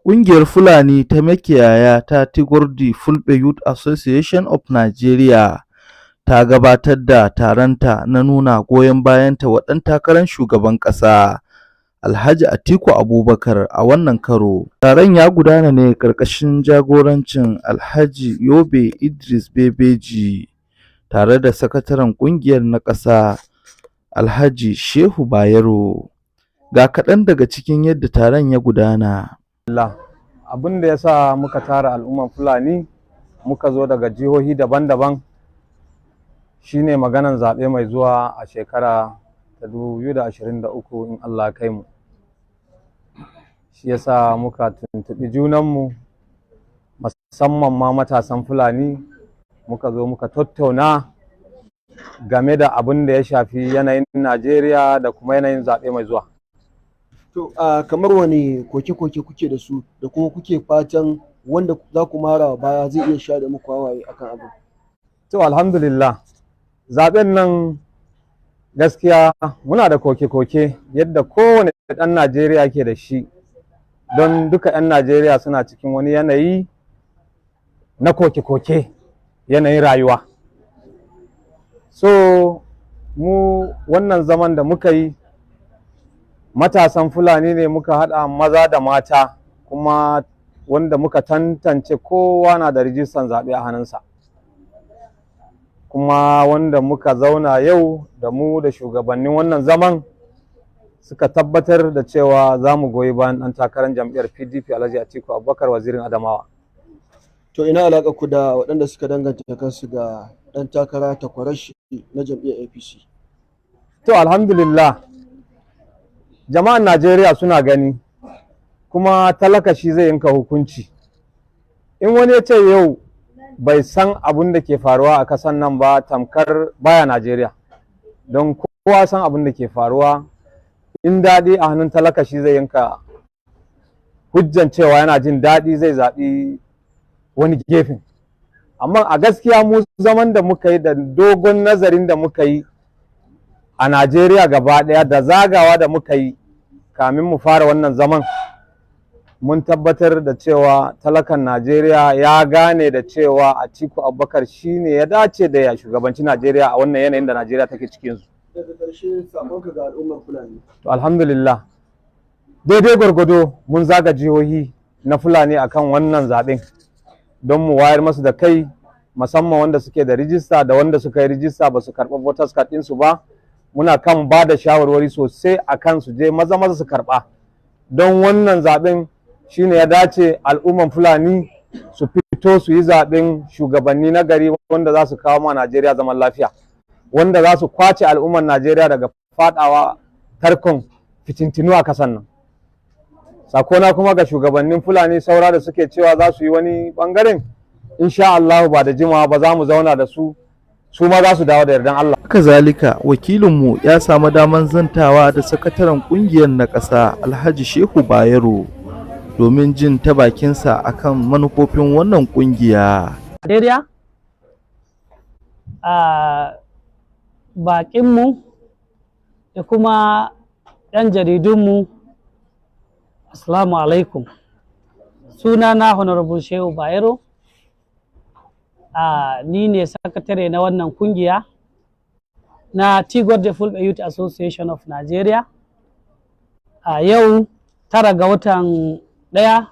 Ƙungiyar Fulani ta makiyaya ta Tigordi Fulbe Youth Association of Nigeria ta gabatar da taronta na nuna goyon bayanta wa ɗan takarar shugaban ƙasa, Alhaji Atiku Abubakar a wannan karo. Taron ya gudana ne ƙarƙashin jagorancin Alhaji Yobe Idris Bebeji tare da sakataren ƙungiyar na ƙasa, Alhaji Shehu Bayero. Ga kaɗan daga cikin yadda taron ya gudana. Abin da ya sa muka tara al'umman Fulani muka zo daga jihohi daban-daban shine maganan zaɓe mai zuwa a shekara ta 2023 in Allah kai mu. Shi yasa muka tuntuɓi junanmu musamman ma matasan Fulani muka zo muka tattauna game da abin da ya shafi yanayin Najeriya da kuma yanayin zaɓe mai zuwa. To, kamar wani koke-koke kuke da su da kuma kuke fatan wanda za ku mara baya zai iya sha da muku hawaye akan abu? To, alhamdulillah, zaɓen nan gaskiya muna da koke-koke yadda kowane ɗan Najeriya ke da shi, don duka 'yan Najeriya suna cikin wani yanayi na koke-koke, yanayin rayuwa. So, mu wannan zaman da muka yi, matasan Fulani ne muka haɗa maza da mata, kuma wanda muka tantance kowa na da rijistan zaɓe a hannunsa, kuma wanda muka zauna yau da mu da shugabannin wannan zaman suka tabbatar da cewa za mu goyi bayan ɗan takarar jam'iyyar PDP Alhaji Atiku Abubakar, wazirin Adamawa. To, ina alaƙa ku da waɗanda suka danganta kansu ga ɗan takara takwarashi na jam'iyyar APC? To, alhamdulillah, jama'an Najeriya suna gani, kuma talaka shi zai yanka hukunci. In wani ya ce yau bai san abin da ke faruwa a kasan nan ba, tamkar baya Najeriya, don kowa san abin da ke faruwa. In daɗi a hannun talaka shi zai yanka hujjan cewa yana jin daɗi zai zaɓi wani gefen. Amma a gaskiya mu zaman da muka yi da dogon nazarin da muka yi a Najeriya gaba ɗaya da zagawa da muka yi kamin mu fara wannan zaman, mun tabbatar da cewa talakan Najeriya ya gane da cewa Atiku Abubakar shine ya dace da ya shugabanci Najeriya a wannan yanayin da Najeriya take cikin su. Daga ƙarshe sakonka ga al'ummar Fulani. To, alhamdulillah, daidai gwargwado mun zaga jihohi na Fulani akan wannan zaɓen don mu wayar masu da kai, musamman wanda suke da rijista da wanda suka yi rijista ba su karɓi voters card ɗinsu ba. Muna kan ba da shawarwari sosai a kan su je maza su karɓa, don wannan zaɓen shine ya dace al'umman Fulani su fito su yi zaɓen shugabanni na gari wanda za su kawo ma Najeriya zaman lafiya, wanda za su kwace al'umman Najeriya daga faɗawa tarkon fitintinu a kasan nan. Sakona kuma ga shugabannin Fulani saura da suke cewa za su yi wani ɓangaren, insha Allah ba da jimawa ba za mu zauna da su ma za su dawo da yardan Allah. Haka zalika, wakilinmu ya samu daman zantawa da sakataren ƙungiyar na ƙasa, Alhaji Shehu Bayero, domin jin ta bakinsa akan manufofin wannan ƙungiya. Najeriya, a baƙinmu da kuma 'yan jaridunmu, Assalamu alaikum. Sunana Honorable Shehu Bayero. Ni ne sakatare na wannan kungiya na Tigordi Fulbe Youth Association of Nigeria. Yau 9 ga watan 1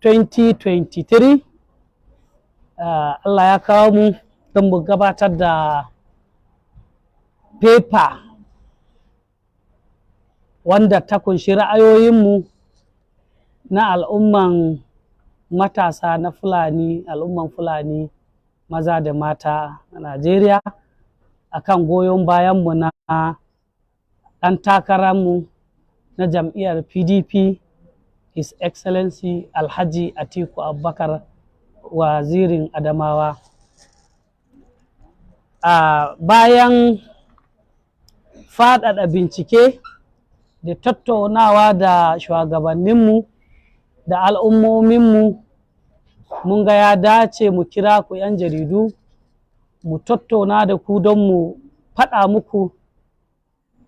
2023, Allah ya kawo mu don mu gabatar da paper wanda ta kunshi ra'ayoyinmu na al'umman matasa na Fulani, al'umman Fulani maza da mata a Najeriya, akan goyon bayanmu na ɗan takararmu na jam'iyyar PDP, His Excellency Alhaji Atiku Abubakar, wazirin Adamawa. Bayan faɗaɗa bincike da tattaunawa da shugabanninmu da al'ummominmu, mun ga ya dace mu kira ku 'yan jaridu mu tattauna da ku don mu faɗa muku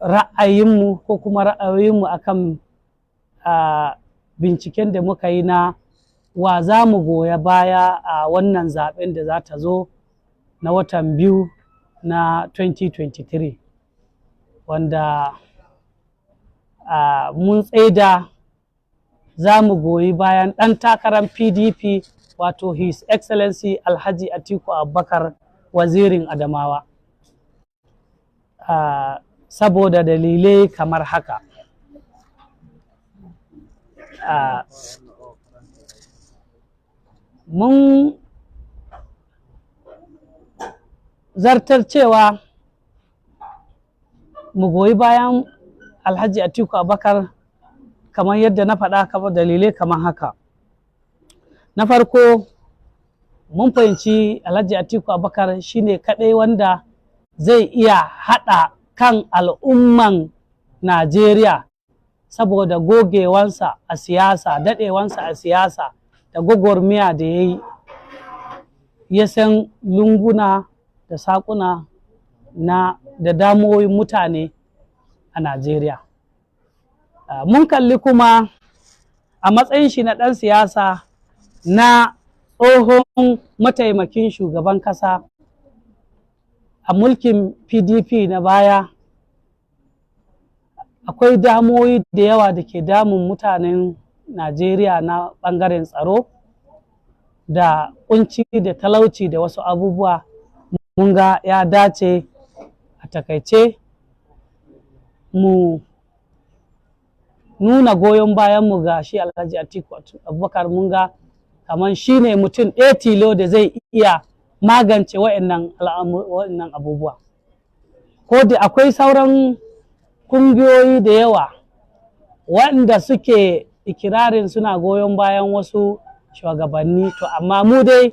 ra'ayinmu ko kuma ra'ayoyinmu akan binciken da muka yi na wa za mu goya baya a wannan zaben da za ta zo na watan biyu na 2023, wanda mun tsaida za mu goyi bayan ɗan takarar PDP wato His Excellency Alhaji Atiku Abubakar, wazirin Adamawa, saboda dalilai kamar haka. Mun zartar cewa mu goyi bayan Alhaji Atiku Abubakar kamar yadda na faɗa, kamar dalilai kamar haka. Na farko, mun fahimci Alhaji Atiku Abubakar shine kaɗai wanda zai iya haɗa kan al'umman Najeriya saboda gogewansa a siyasa, daɗewansa a siyasa da gwagwarmiya da ya yi, ya san lunguna da saƙuna da damuwoyin mutane a Najeriya. Mun kalli kuma a matsayin shi na ɗan siyasa na tsohon mataimakin shugaban ƙasa a mulkin PDP na baya, akwai damuwoyi da yawa da ke damun mutanen Najeriya na ɓangaren tsaro da ƙunci da talauci da wasu abubuwa. Mun ga ya dace a takaice mu nuna goyon bayanmu ga shi Alhaji Atiku Abubakar. Mun ga kamar shi ne mutum ɗaya tilo da zai iya magance wa'annan abubuwa. Ko da akwai sauran ƙungiyoyi da yawa waɗanda suke ikirarin suna goyon bayan wasu shugabanni, to amma mu dai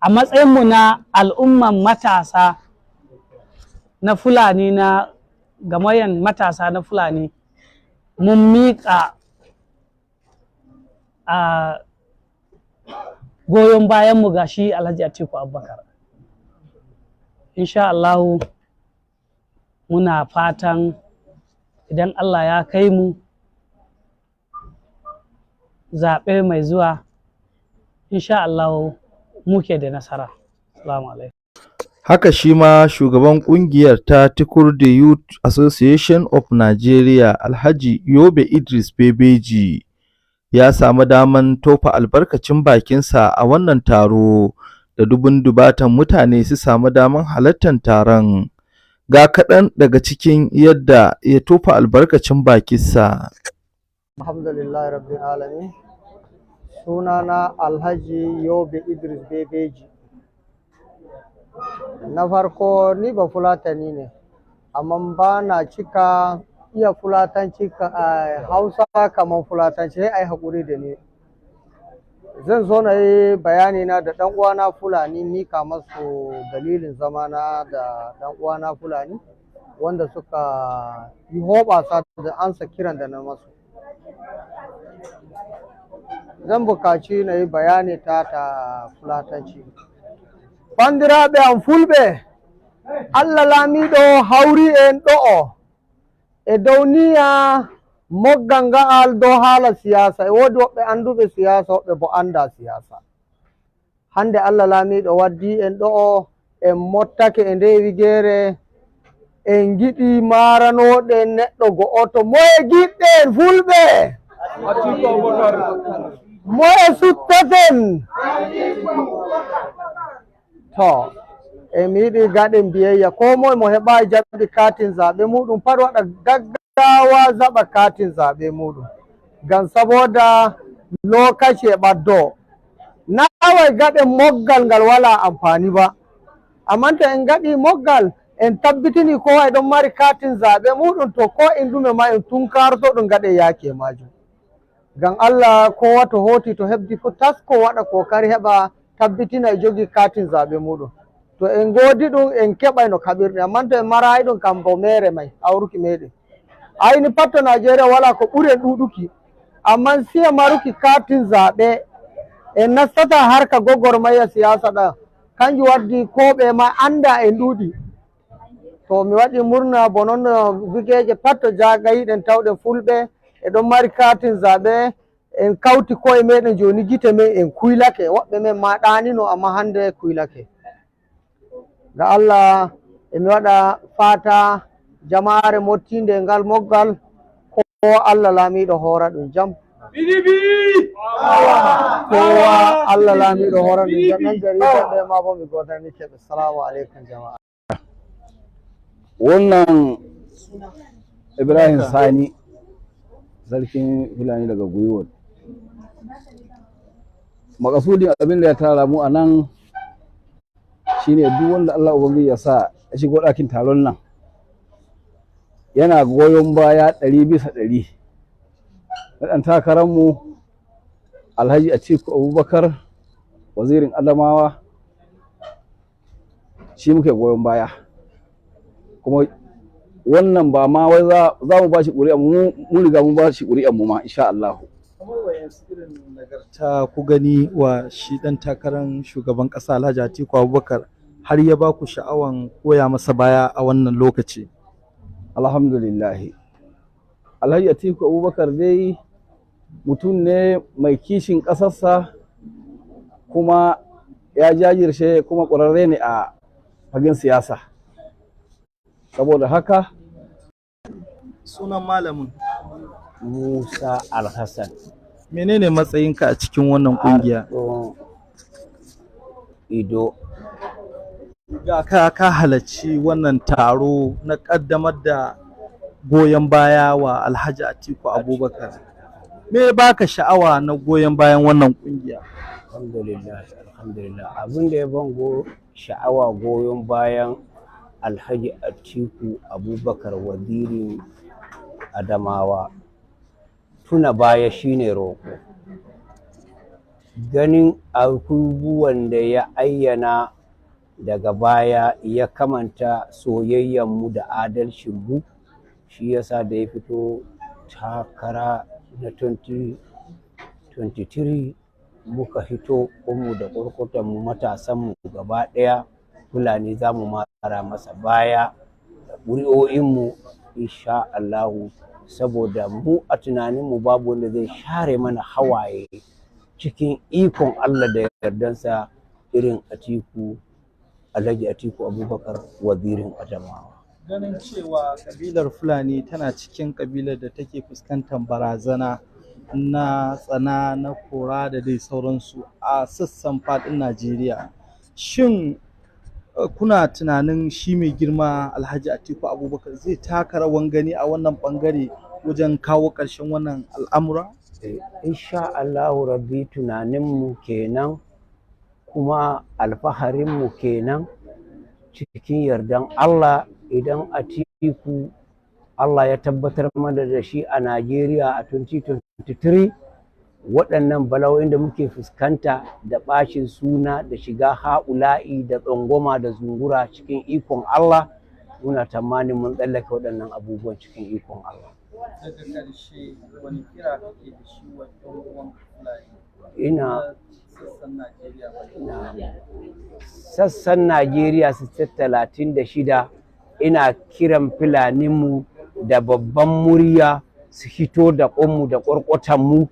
a matsayinmu na al'umman matasa na Fulani, na gamayen matasa na Fulani, mun miƙa goyon bayanmu ga shi Alhaji Atiku Abubakar. Insha Allahu muna fatan idan Allah ya kai mu zaɓe mai zuwa, insha Allahu muke da nasara. Assalamu alaikum. Haka shi ma shugaban kungiyar ta Tikurde Youth Association of Nigeria, Alhaji Yobe Idris Bebeji, ya samu daman tofa albarkacin bakinsa a wannan taro da dubun-dubatan mutane su samu daman halartar taron. Ga kaɗan daga cikin yadda ya tofa albarkacin bakinsa. Alhamdulillah rabbil alamin. Sunana Alhaji Yobe Idris Bebeji. Na farko ni ba Fulatani ne, amma ba na cika iya Fulatanci Hausa kamar Fulatanci, sai ai haƙuri da ni. Zan zo na yi bayani na da ɗan uwana Fulani, mika masu dalilin zamana da ɗan uwana Fulani wanda suka yi hoɓasa da ansa kiran da na masu. Zan buƙaci na yi bayani ta Fulatanci. Bandiraɓe am Fulɓe, Allah laamiɗo hawri en ɗo'o e dow niya moggal nga'al dow haala siyasa. E woodi woɓɓe anduɓe siyasa, woɓɓe bo anda siyasa. Hande Allah laamiɗo waddi en ɗo'o en mottake e nde wigeere, en giɗi maranoɗen neɗɗo go'oto. Moye giɗɗen Fulɓe? Moye suttaten? To, mi yiɗi gaɗen biyayya, ko moye mo heɓayi jaɓi katin zaɓe muɗum pat waɗa gaggawa zaɓa katin zaɓe muɗum, ngam saboda lokaci e ɓaddo. Na wai gaɗen moggal ngal wala amfani ba, amma to en gaɗi moggal en tabbitini kowa e ɗon mari katin zaɓe muɗum, to ko indume ma en tunkarto ɗum gaɗe yaake majum. Ngam Allah kowa to hoti to heɓdi fu tasko waɗa kokari heɓa tabbitina e jogi katin zaɓe muɗum. To en godi ɗum en keɓay no kaɓirɗe, amma to en marayi ɗum kam bo mere may awruki meɗen. Ayni pat to Nigeria wala ko ɓuri en ɗuɗuki, amma siya maruki katin zaɓe en nastata harka gogormaya siyasa ɗa, kanjum waddi ko ɓe ma anda en ɗuɗi. to mi waɗi murna bo noon bigeje pat to jagayiɗen tawɗen fulɓe eɗon mari katin zaɓe en kawti koye meɗen joni gite men en kuylake woɓɓe men ma ɗanino amma hande kuylake ga Allah emi waɗa fata jama'are mottinde ngal moggal ko Allah laamiɗo hora ɗum jam kowa Allah laamiɗo hora ɗum jam nan jaridaɓe ma bo mi godani keɓe. Assalamu aleykum jama'a. Wannan Ibrahim Sani sarkin Fulani daga Gwiwot. Makasudin abin da ya tara mu a nan shine duk wanda Allah Ubangiji ya sa ya shigo ɗakin taron nan yana goyon baya 100% na ɗan takararmu Alhaji Atiku Abubakar wazirin Adamawa, shi muke goyon baya. Kuma wannan ba ma wai za mu ba shi ƙuri'a mu riga mun ba shi ƙuri'a mu ma insha Allah. Kamar wayansu irin nagarta ku gani wa shi ɗan takarar shugaban ƙasa Alhaji Atiku Abubakar har ya ba ku sha'awan koya masa baya a wannan lokaci? Alhamdulillah. Alhaji Atiku Abubakar dai mutum ne mai kishin ƙasarsa kuma ya jajirce kuma ƙwararre ne a fagen siyasa. Saboda haka sunan malamin Musa Alhassan. menene matsayinka a cikin wannan kungiya? Ido. Ga ka halarci wannan taro na kaddamar da goyon baya wa Alhaji Atiku Abubakar. Me baka sha'awa na goyon bayan wannan kungiya? Alhamdulillah. Abin da ya bango sha'awa goyon bayan Alhaji Atiku Abubakar wazirin Adamawa tuna baya shine roƙo. Ganin abubuwan da ya ayyana daga baya ya kamanta soyayyanmu da adalcinmu, shi yasa da ya fito takara na 2023 muka hito mu da ƙwarƙwatanmu matasanmu gaba ɗaya Fulani za mu mara masa baya da ƙuri'o'inmu insha Allahu, saboda mu a tunaninmu babu wanda zai share mana hawaye cikin ikon Allah da yardansa irin Alhaji Atiku Abubakar wazirin Adamawa. Ganin cewa kabilar Fulani tana cikin kabilar da take fuskantar barazana na tsana na kora da dai sauransu a sassan faɗin Najeriya. Shin kuna tunanin shi mai girma Alhaji Atiku Abubakar zai taka rawan gani a wannan bangare wajen kawo ƙarshen wannan al'amura? Insha Allahu rabbi tunaninmu kenan kuma alfaharinmu kenan, cikin yardan Allah idan Atiku Allah ya tabbatar mana da shi a Najeriya a 2023, waɗannan bala'o'in da muke fuskanta da ɓacin suna da shiga ha'ula'i da tsangwama da zungura cikin ikon Allah, muna tamanin mun tsallake waɗannan abubuwan cikin ikon Allah. Daga ƙarshe wani kira kake da shi wa ɗan uwan Fulani? Sassan Najeriya 36 ina kiran Fulaninmu da babban murya su hito da ƙonmu da ƙwarƙwatanmu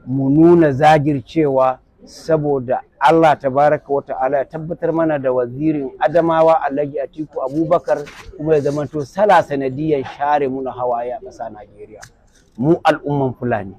mu nuna zagircewa, saboda Allah tabaraka wa ta'ala ya tabbatar mana da wazirin Adamawa Alhaji Atiku Abubakar, kuma ya zamanto sala sanadiyan share muna hawaye a ƙasa Najeriya mu al'umman Fulani.